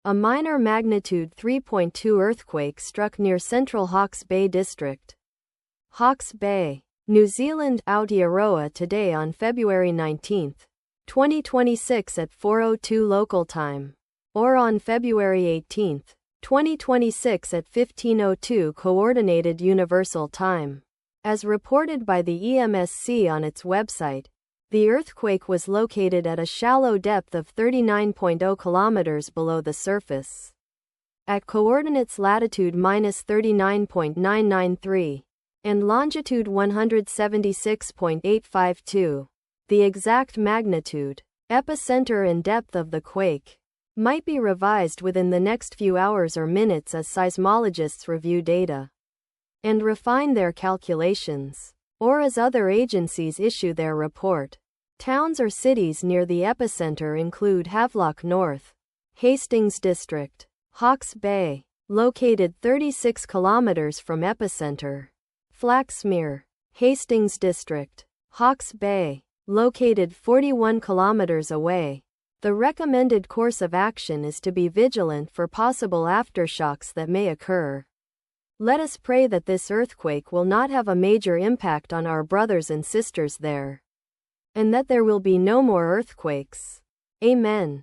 A minor magnitude 3.2 earthquake struck near central Hawke's Bay district, Hawke's Bay, New Zealand, Aotearoa today on February 19, 2026 at 4:02 local time, or on February 18, 2026 at 15:02 Coordinated Universal Time. As reported by the EMSC on its website, the earthquake was located at a shallow depth of 39.0 kilometers below the surface, at coordinates latitude -39.993 and longitude 176.852. The exact magnitude, epicenter and depth of the quake might be revised within the next few hours or minutes as seismologists review data and refine their calculations, or as other agencies issue their report. Towns or cities near the epicenter include Havelock North, Hastings District, Hawke's Bay, located 36 kilometers from epicenter; Flaxmere, Hastings District, Hawke's Bay, located 41 kilometers away. The recommended course of action is to be vigilant for possible aftershocks that may occur. Let us pray that this earthquake will not have a major impact on our brothers and sisters there, and that there will be no more earthquakes. Amen.